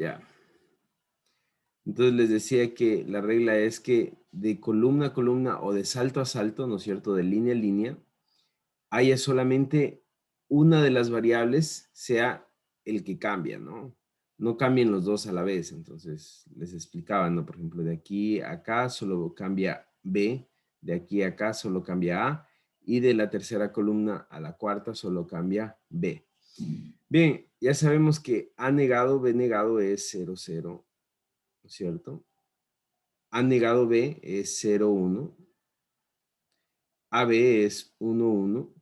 Ya. Entonces les decía que la regla es que de columna a columna o de salto a salto, ¿no es cierto?, de línea a línea, haya solamente una de las variables sea el que cambia, ¿no? No cambien los dos a la vez. Entonces les explicaba, ¿no? Por ejemplo, de aquí a acá solo cambia B, de aquí a acá solo cambia A, y de la tercera columna a la cuarta solo cambia B. Bien, ya sabemos que A negado, B negado es 0, 0, ¿no es cierto? A negado B es 0, 1. AB es 1, 1.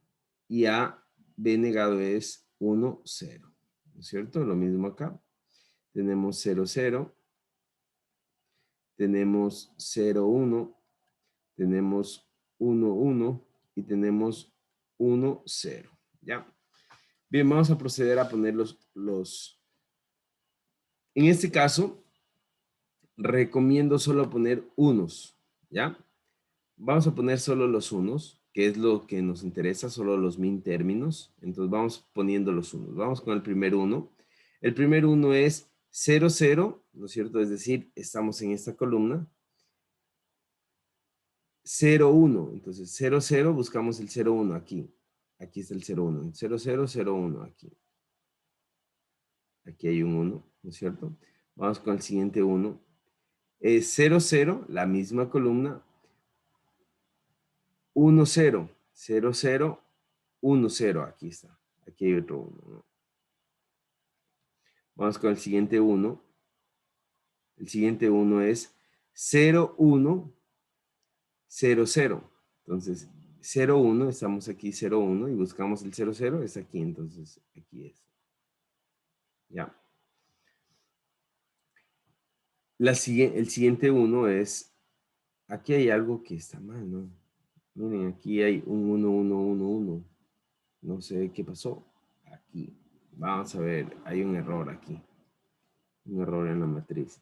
Y AB negado es 1, 0. ¿No es cierto? Lo mismo acá. Tenemos 0, 0. Tenemos 0, 1. Tenemos 1, 1. Y tenemos 1, 0. ¿Ya? Bien, vamos a proceder a poner los... En este caso, recomiendo solo poner unos, ¿ya? Vamos a poner solo los unos, que es lo que nos interesa, solo los min términos. Entonces vamos poniendo los unos. Vamos con el primer uno. El primer uno es 0, 0, ¿no es cierto? Es decir, estamos en esta columna. 0, 1. Entonces 0, 0, buscamos el 0, 1 aquí. Aquí está el 0, 1. 0, 0, 0, 1 aquí. Aquí hay un 1, ¿no es cierto? Vamos con el siguiente 1. 0, 0, la misma columna. 1, 0, 0, 0, 1, 0. Aquí está. Aquí hay otro 1, ¿no? Vamos con el siguiente 1. El siguiente 1 es 0, 1, 0, 0. Entonces, 0, 1, estamos aquí 0, 1 y buscamos el 0, 0, es aquí. Entonces, aquí es. Ya. El siguiente 1 es, aquí hay algo que está mal, ¿no? Miren, aquí hay un 1, 1, 1, 1. No sé qué pasó. Aquí. Vamos a ver, hay un error aquí. Un error en la matriz.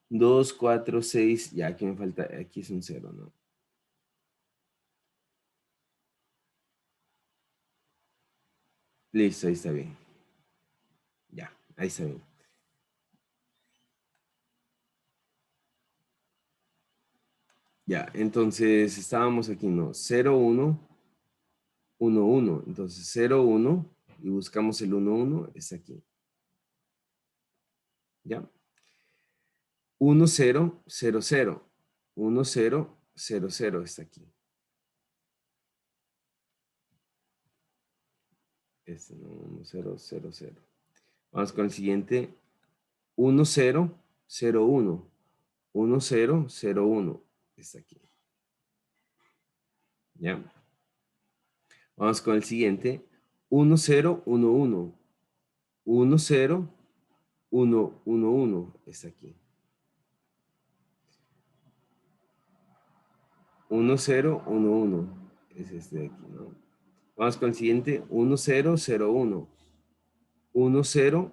2, 4, 6, ya aquí me falta, aquí es un 0, ¿no? Listo, ahí está bien. Ya, ahí está bien. Ya, entonces estábamos aquí, ¿no? 0, 1, 1, 1. Entonces 0, 1 y buscamos el 1, 1, es aquí. ¿Ya? 1, 0, 0, 0. 1, 0, 0, 0 está aquí. Este, no, 1, 0, 0, 0. Vamos con el siguiente. 1, 0, 0, 1. 1, 0, 0, 1. Está aquí. ¿Ya? Vamos con el siguiente. 1, 0, 1, 1. 1, 0, 1, 1, 1. Está aquí. 1, 0, 1, 1. Es este de aquí, ¿no? Vamos con el siguiente. 1, 0, 0, 1. 1, 0.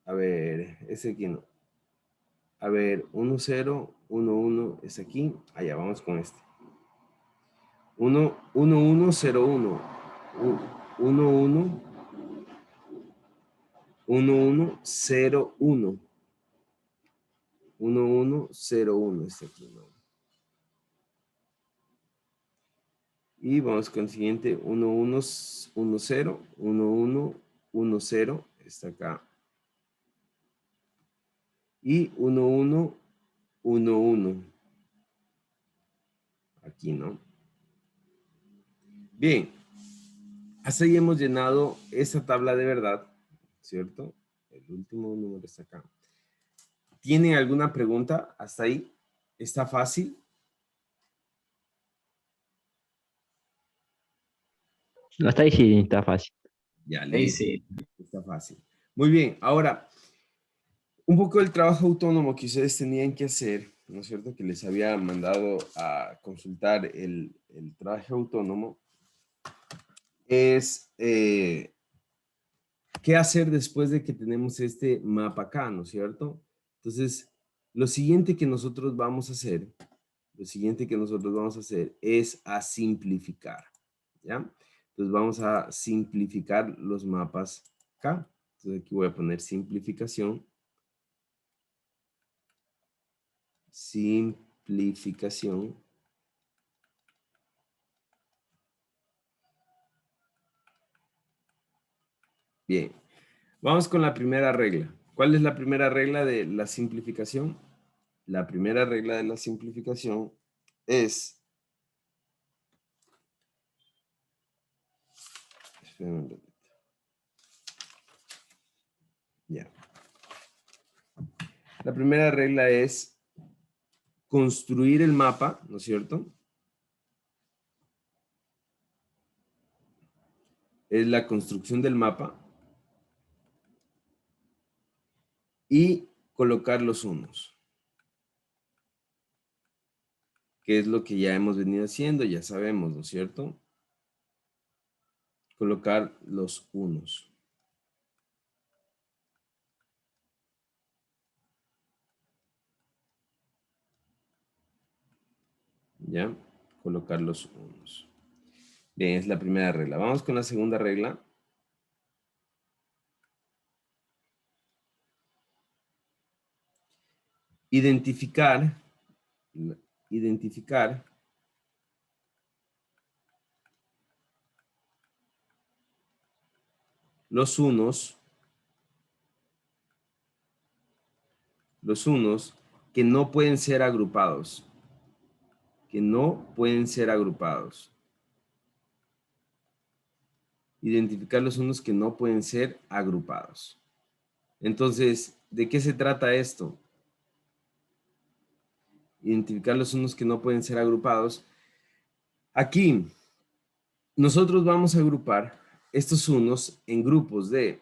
A ver, ese aquí no. A ver, 1, 0, 1, 1. Es aquí. Allá, vamos con este. 1, 1, 1, 0, 1. 1, 1. 1, 1, 0, 1. 1, 1, 0, 1. Este aquí, ¿no? Y vamos con el siguiente, 1, 1, 1, 0, 1, 1, 1, 0, está acá. Y 1, 1, 1, 1. Aquí, ¿no? Bien, hasta ahí hemos llenado esta tabla de verdad, ¿cierto? El último número está acá. ¿Tienen alguna pregunta hasta ahí? ¿Está fácil? No está ahí, sí, está fácil. Ya, Ahí listo. sí. Está fácil. Muy bien, ahora, un poco del trabajo autónomo que ustedes tenían que hacer, ¿no es cierto? Que les había mandado a consultar el trabajo autónomo, es qué hacer después de que tenemos este mapa acá, ¿no es cierto? Entonces, lo siguiente que nosotros vamos a hacer, es a simplificar, ¿ya? Entonces vamos a simplificar los mapas acá. Entonces aquí voy a poner simplificación. Simplificación. Bien. Vamos con la primera regla. ¿Cuál es la primera regla de la simplificación? La primera regla de la simplificación es... Espérame un ratito. Ya. La primera regla es construir el mapa, ¿no es cierto? Es la construcción del mapa y colocar los unos, que es lo que ya hemos venido haciendo, ya sabemos, ¿no es cierto? Colocar los unos. ¿Ya? Colocar los unos. Bien, es la primera regla. Vamos con la segunda regla. Identificar los unos que no pueden ser agrupados. Que no pueden ser agrupados. Identificar los unos que no pueden ser agrupados. Entonces, ¿de qué se trata esto? Identificar los unos que no pueden ser agrupados. Aquí, nosotros vamos a agrupar estos unos en grupos de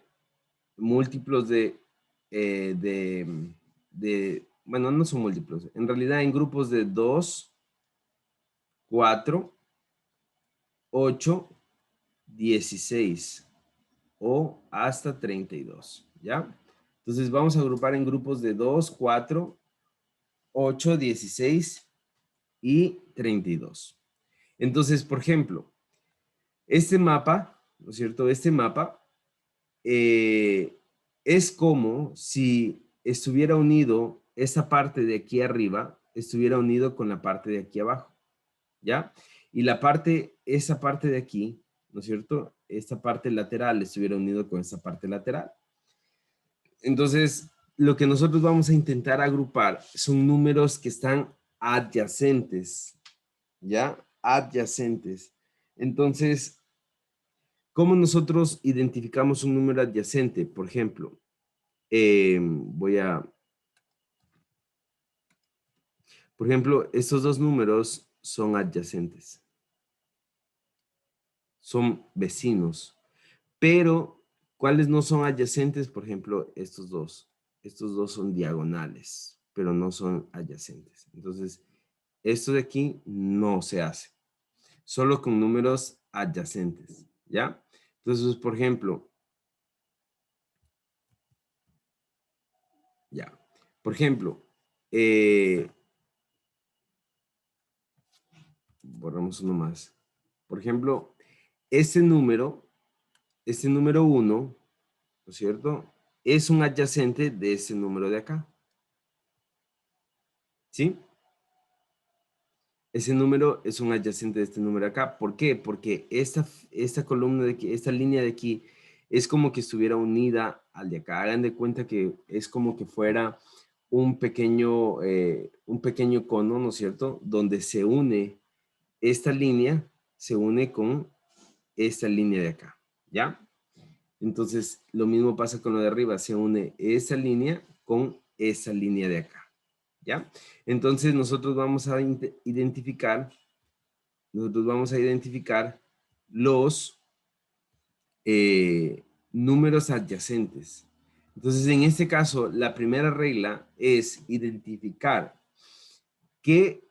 múltiplos bueno, no son múltiplos, en realidad en grupos de 2, 4, 8, 16 o hasta 32, ¿ya? Entonces vamos a agrupar en grupos de 2, 4, 8, 16 y 32. Entonces, por ejemplo, este mapa, ¿no es cierto? Este mapa es como si estuviera unido, esa parte de aquí arriba, estuviera unido con la parte de aquí abajo, ¿ya? Y esa parte de aquí, ¿no es cierto? Esta parte lateral estuviera unido con esta parte lateral. Entonces, lo que nosotros vamos a intentar agrupar son números que están adyacentes, ¿ya? Adyacentes. Entonces, ¿cómo nosotros identificamos un número adyacente? Por ejemplo, por ejemplo, estos dos números son adyacentes, son vecinos, pero ¿cuáles no son adyacentes? Por ejemplo, estos dos son diagonales, pero no son adyacentes. Entonces, esto de aquí no se hace, solo con números adyacentes, ¿ya? Entonces, por ejemplo, ya, por ejemplo, eh, borramos uno más. Por ejemplo, este número 1, ¿no es cierto? Es un adyacente de este número de acá. ¿Sí? Ese número es un adyacente de este número de acá. ¿Por qué? Porque esta columna de aquí, esta línea de aquí, es como que estuviera unida al de acá. Hagan de cuenta que es como que fuera un pequeño cono, ¿no es cierto? Donde se une esta línea, se une con esta línea de acá, ¿ya? Entonces, lo mismo pasa con lo de arriba, se une esa línea con esa línea de acá, ¿ya? Entonces, nosotros vamos a identificar los números adyacentes. Entonces, en este caso, la primera regla es identificar qué,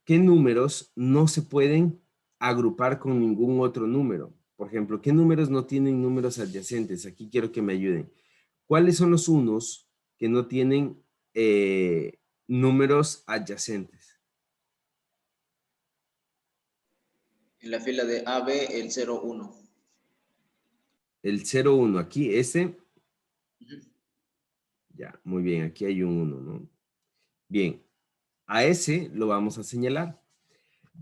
qué números no se pueden agrupar con ningún otro número. Por ejemplo, ¿qué números no tienen números adyacentes? Aquí quiero que me ayuden. ¿Cuáles son los unos que no tienen números adyacentes? En la fila de AB, el 0, 1. El 0, 1. Aquí, ese Ujú. Ya, muy bien, aquí hay un 1, ¿no? Bien, a ese lo vamos a señalar.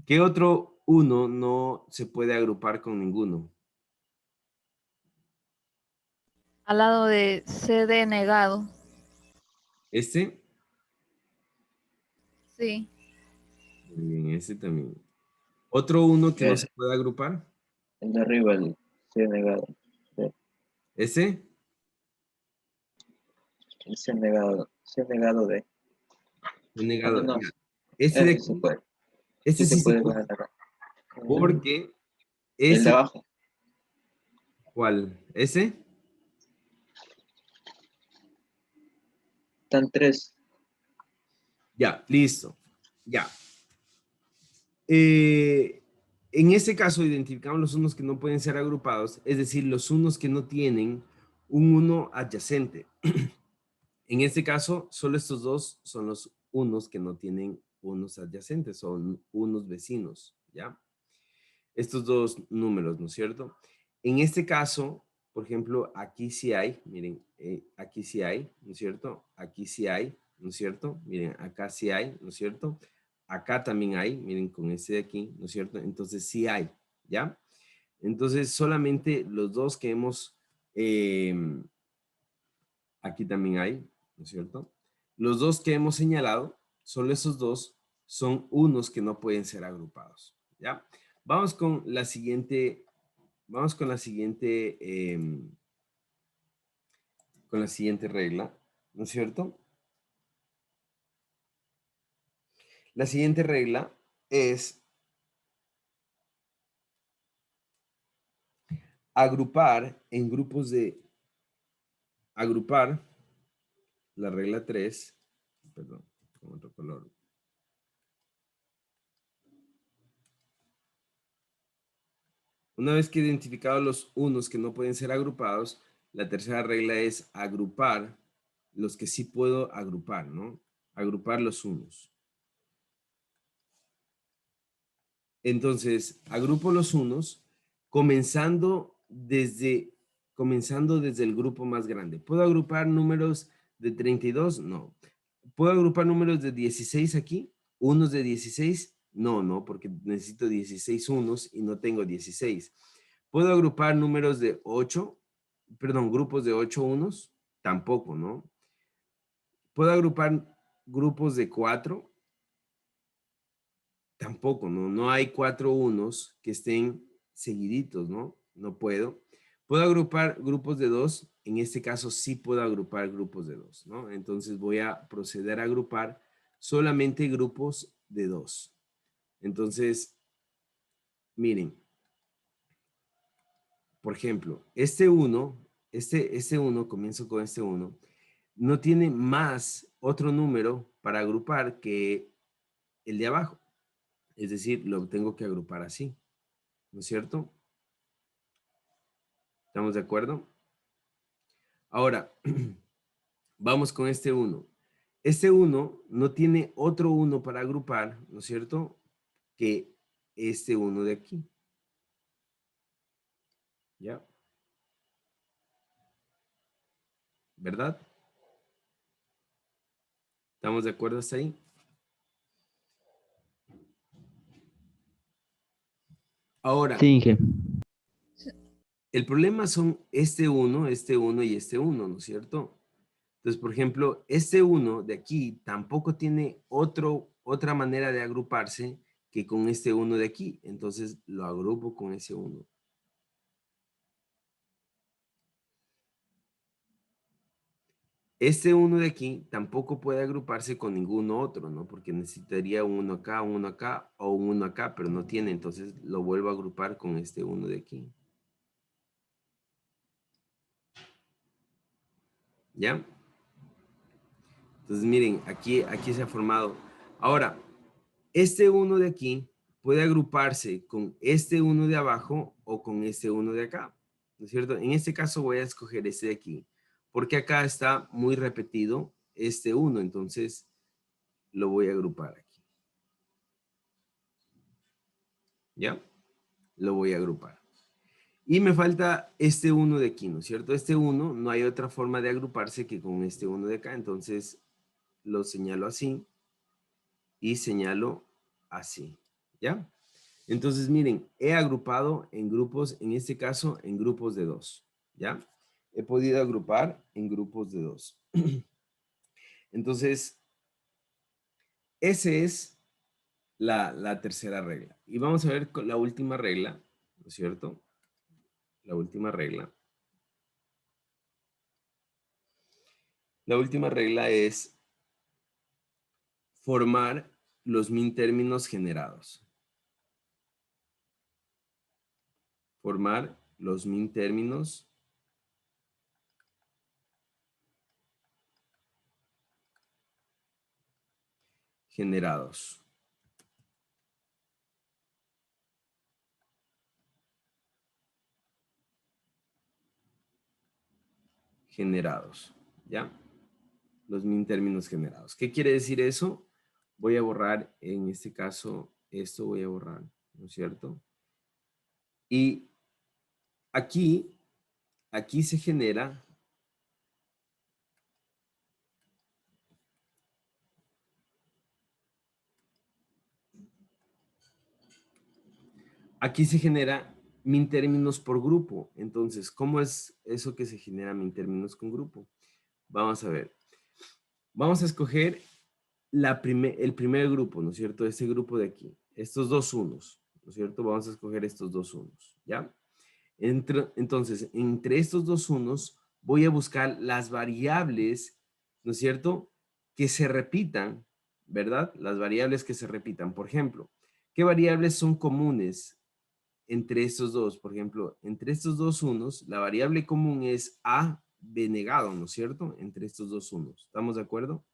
¿Qué otro 1 no se puede agrupar con ninguno? Al lado de CD negado. ¿Este? Sí. Muy bien, ese también. ¿Otro 1 que no se El, puede agrupar? el de arriba, el C negado. ¿Ese? El C negado de. He Ah, no, negado. no, Ya. Ese de sí se aquí, puede. ese Sí se sí se puede puede, bajar acá. porque El de ese, abajo. ¿cuál? ¿Ese? Están tres. Ya, listo. Ya. En ese caso identificamos los unos que no pueden ser agrupados, es decir, los unos que no tienen un uno adyacente. En este caso, solo estos dos son los unos que no tienen unos adyacentes, son unos vecinos, ¿ya? Estos dos números, ¿no es cierto? En este caso, por ejemplo, aquí sí hay, miren, aquí sí hay, ¿no es cierto? Aquí sí hay, ¿no es cierto? Miren, acá sí hay, ¿no es cierto? Acá también hay, miren, con este de aquí, ¿no es cierto? Entonces sí hay, ¿ya? Entonces solamente los dos que hemos, aquí también hay, ¿no es cierto? Los dos que hemos señalado, solo esos dos son unos que no pueden ser agrupados, ¿ya? Vamos con la siguiente, vamos con la siguiente regla, ¿no es cierto? La siguiente regla es agrupar en grupos de, agrupar, la regla 3, perdón, con otro color. Una vez que identificados los unos que no pueden ser agrupados, la tercera regla es agrupar los que sí puedo agrupar, ¿no? Agrupar los unos. Entonces, agrupo los unos comenzando desde el grupo más grande. ¿Puedo agrupar números de 32? No. ¿Puedo agrupar números de 16 aquí? ¿Unos de 16? No, no, porque necesito 16 unos y no tengo 16. ¿Puedo agrupar números de 8? Perdón, grupos de 8 unos? Tampoco, ¿no? ¿Puedo agrupar grupos de 4? Tampoco, ¿no? No hay 4 unos que estén seguiditos, ¿no? No puedo. ¿Puedo agrupar grupos de 2? En este caso sí puedo agrupar grupos de 2, ¿no? Entonces voy a proceder a agrupar solamente grupos de 2. Entonces, miren, por ejemplo, este 1, este 1, comienzo con este 1, no tiene más otro número para agrupar que el de abajo. Es decir, lo tengo que agrupar así, ¿no es cierto? ¿Estamos de acuerdo? Ahora, vamos con este 1. Este 1 no tiene otro 1 para agrupar, ¿no es cierto? Que este 1 de aquí. ¿Ya? ¿Verdad? ¿Estamos de acuerdo hasta ahí? Ahora, Sí, Inge. el problema son este 1 y este 1, ¿no es cierto? Entonces, por ejemplo, este 1 de aquí tampoco tiene otra manera de agruparse que con este 1 de aquí. Entonces, lo agrupo con ese 1. Este 1 de aquí tampoco puede agruparse con ningún otro, ¿no? Porque necesitaría un 1 acá o un 1 acá, pero no tiene. Entonces, lo vuelvo a agrupar con este 1 de aquí. ¿Ya? Entonces, miren, aquí se ha formado. Ahora, este 1 de aquí puede agruparse con este 1 de abajo o con este 1 de acá, ¿no es cierto? En este caso voy a escoger este de aquí, porque acá está muy repetido este 1, entonces lo voy a agrupar aquí. ¿Ya? Lo voy a agrupar. Y me falta este 1 de aquí, ¿no es cierto? Este 1 no hay otra forma de agruparse que con este 1 de acá. Entonces lo señalo así y señalo así, ¿ya? Entonces miren, he agrupado en grupos, en este caso, en grupos de 2, ¿ya? He podido agrupar en grupos de 2. Entonces, esa es la tercera regla. Y vamos a ver con la última regla, ¿no es cierto? La última regla. La última regla es formar los min términos generados. Formar los min términos generados. Generados, ¿ya? Los min términos generados. ¿Qué quiere decir eso? Voy a borrar, en este caso, esto voy a borrar, ¿no es cierto? Y aquí se genera min términos por grupo. Entonces, ¿cómo es eso que se genera min términos con grupo? Vamos a ver. Vamos a escoger el primer grupo, ¿no es cierto? Este grupo de aquí. Estos dos unos, ¿no es cierto? Vamos a escoger estos dos unos, ¿ya? Entonces, entre estos dos unos, voy a buscar las variables, ¿no es cierto? Que se repitan, ¿verdad? Las variables que se repitan. Por ejemplo, ¿qué variables son comunes entre estos dos? Por ejemplo, entre estos dos unos, la variable común es a b negado, ¿no es cierto? Entre estos dos unos. ¿Estamos de acuerdo?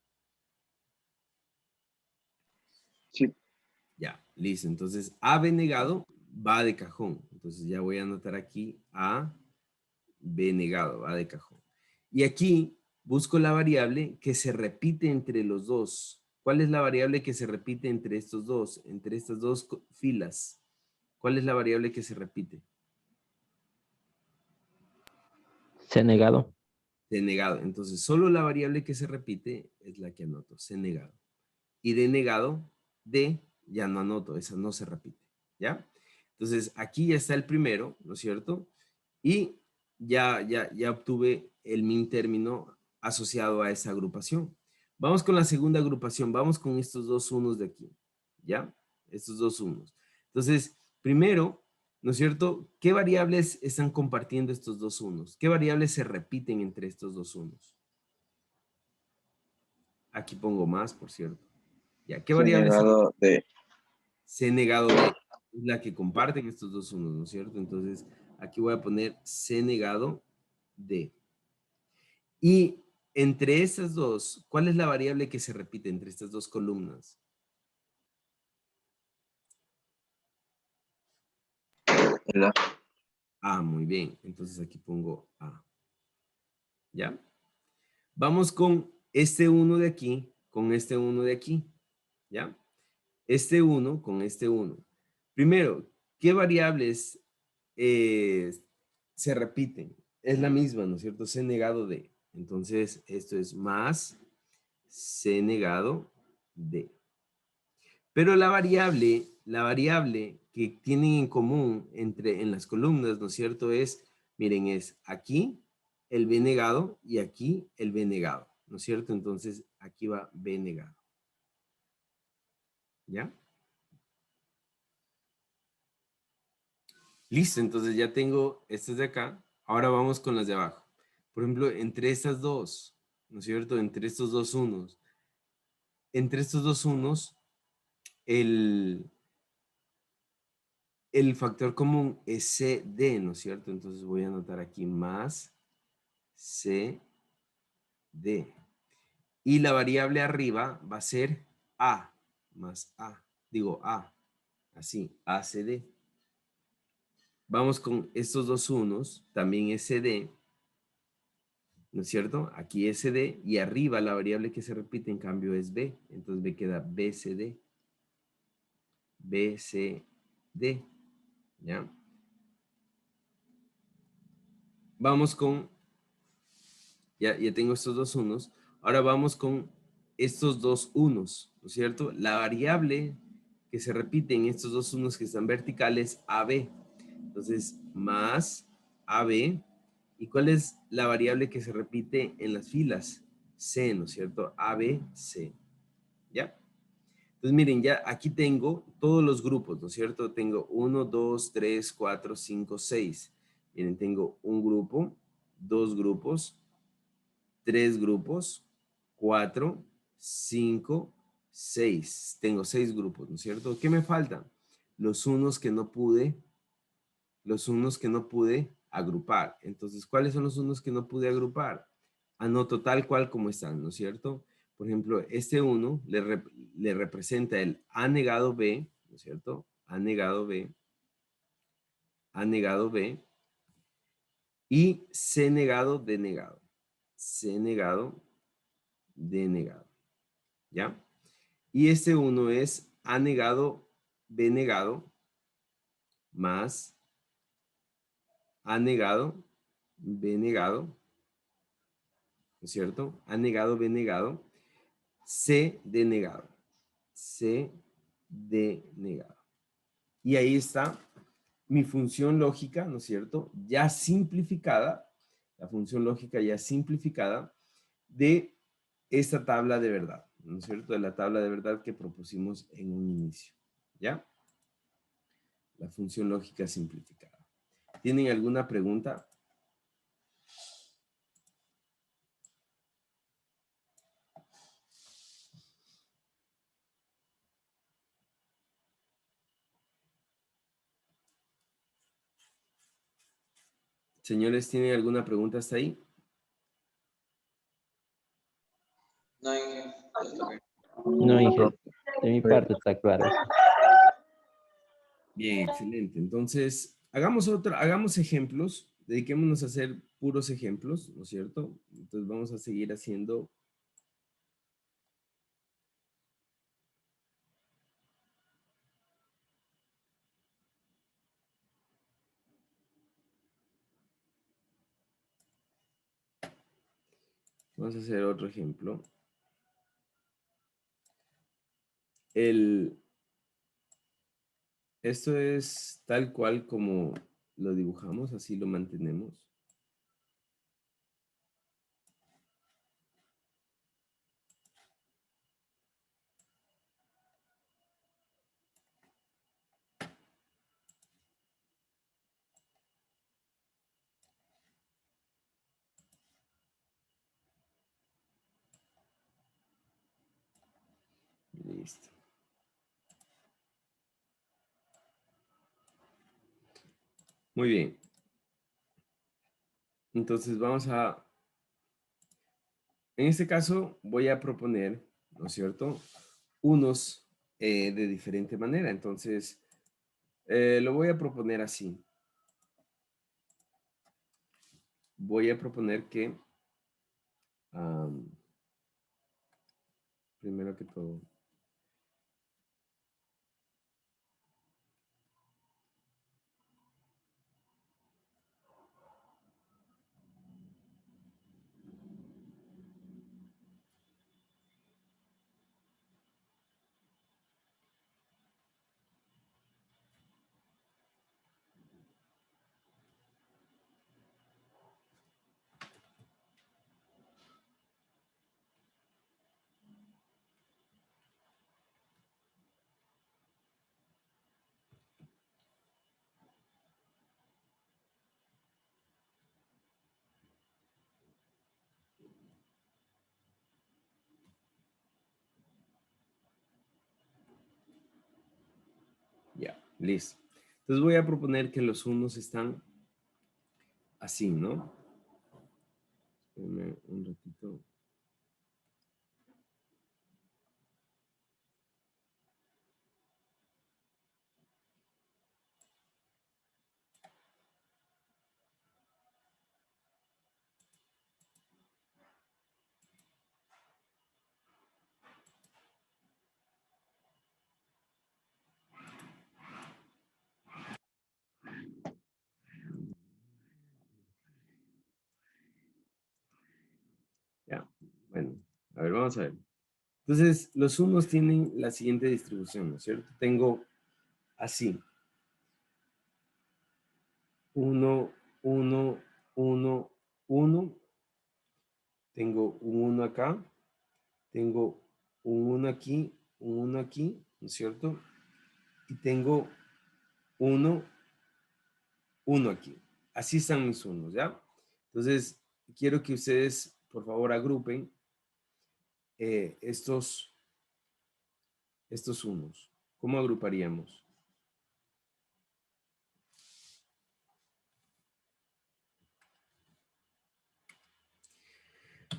Sí. Ya, listo. Entonces, a b negado va de cajón. Entonces, ya voy a anotar aquí a b negado, va de cajón. Y aquí busco la variable que se repite entre los dos. ¿Cuál es la variable que se repite entre estos dos? Entre estas dos filas. ¿Cuál es la variable que se repite? C negado. C negado. Entonces, solo la variable que se repite es la que anoto, C negado. Y D negado, D, ya no anoto, esa no se repite, ¿ya? Entonces, aquí ya está el primero, ¿no es cierto? Y ya obtuve el min término asociado a esa agrupación. Vamos con la segunda agrupación, vamos con estos dos unos de aquí, ¿ya? Estos dos unos. Entonces, primero, ¿no es cierto? ¿Qué variables están compartiendo estos dos unos? ¿Qué variables se repiten entre estos dos unos? Aquí pongo más, por cierto. Ya, ¿qué C variables se negado de. C negado de? Es la que comparten estos dos unos, ¿no es cierto? Entonces, aquí voy a poner C negado de. Y entre estas dos, ¿cuál es la variable que se repite entre estas dos columnas? La. A, muy bien. Entonces aquí pongo A. ¿Ya? Vamos con este uno de aquí, con este uno de aquí. ¿Ya? Este uno con este uno. Primero, ¿qué variables se repiten? Es la misma, ¿no es cierto? C negado de. Entonces, esto es más C negado de. Pero la variable que tienen en común en las columnas, ¿no es cierto? Miren, es aquí el B negado y aquí el B negado, ¿no es cierto? Entonces, aquí va B negado. ¿Ya? Listo, entonces ya tengo estas de acá. Ahora vamos con las de abajo. Por ejemplo, entre estas dos, ¿no es cierto? Entre estos dos unos. Entre estos dos unos, el factor común es CD, ¿no es cierto? Entonces voy a anotar aquí más CD. Y la variable arriba va a ser A más A. Digo A, así, ACD. Vamos con estos dos unos, también SD, ¿no es cierto? Aquí SD y arriba la variable que se repite en cambio es B. Entonces me queda BCD. BCD. ¿Ya? vamos con, ya tengo estos dos unos, ahora vamos con estos dos unos, ¿no es cierto? La variable que se repite en estos dos unos que están verticales, AB. Entonces, más AB. ¿Y cuál es la variable que se repite en las filas? C, ¿no es cierto? AB, C. ¿Ya? Entonces, miren, ya aquí tengo todos los grupos, ¿no es cierto? Tengo 1, 2, 3, 4, 5, 6. Miren, tengo un grupo, dos grupos, tres grupos, 4, 5, 6. Tengo 6 grupos, ¿no es cierto? ¿Qué me faltan? Los unos que no pude, los unos que no pude agrupar. Entonces, ¿cuáles son los unos que no pude agrupar? Anoto tal cual como están, ¿no es cierto? Por ejemplo, este 1 le representa el A negado B, ¿no es cierto? A negado B, A negado B, y C negado, D negado. C negado, D negado. ¿Ya? Y este 1 es A negado, B negado, más A negado, B negado, ¿no es cierto? A negado, B negado, C denegado. C denegado. Y ahí está mi función lógica, ¿no es cierto? Ya simplificada, la función lógica ya simplificada de esta tabla de verdad, ¿no es cierto? De la tabla de verdad que propusimos en un inicio, ¿ya? La función lógica simplificada. ¿Tienen alguna pregunta? Señores, ¿tienen alguna pregunta hasta ahí? No hay, ya está bien. No, Inge. De mi parte está claro. Bien, excelente. Entonces, hagamos ejemplos, dediquémonos a hacer puros ejemplos, ¿no es cierto? Entonces vamos a seguir haciendo. Vamos a hacer otro ejemplo. Esto es tal cual como lo dibujamos, así lo mantenemos. Listo. Muy bien. Entonces en este caso voy a proponer, ¿no es cierto? Unos de diferente manera. Entonces, lo voy a proponer así. Voy a proponer que, primero que todo, ya, listo. Entonces voy a proponer que los unos están así, ¿no? Espérame un ratito. Ya, bueno, a ver, vamos a ver. Entonces, los unos tienen la siguiente distribución, ¿no es cierto? Tengo así. 1, 1, 1, 1. Tengo un 1 acá. Tengo un 1 aquí, un 1 aquí, ¿no es cierto? Y tengo 1, 1 aquí. Así están mis unos, ¿ya? Entonces, quiero que ustedes, por favor, agrupen estos unos. ¿Cómo agruparíamos?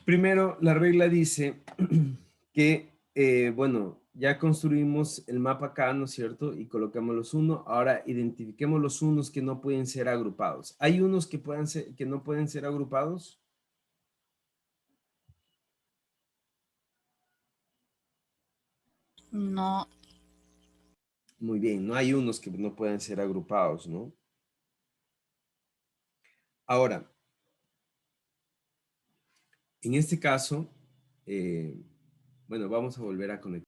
Primero, la regla dice que, bueno, ya construimos el mapa acá, ¿no es cierto? Y colocamos los unos. Ahora identifiquemos los unos que no pueden ser agrupados. ¿Hay unos que no pueden ser agrupados? No, Muy bien, no hay unos que no pueden ser agrupados, ¿no? Ahora, en este caso, bueno, vamos a volver a conectar.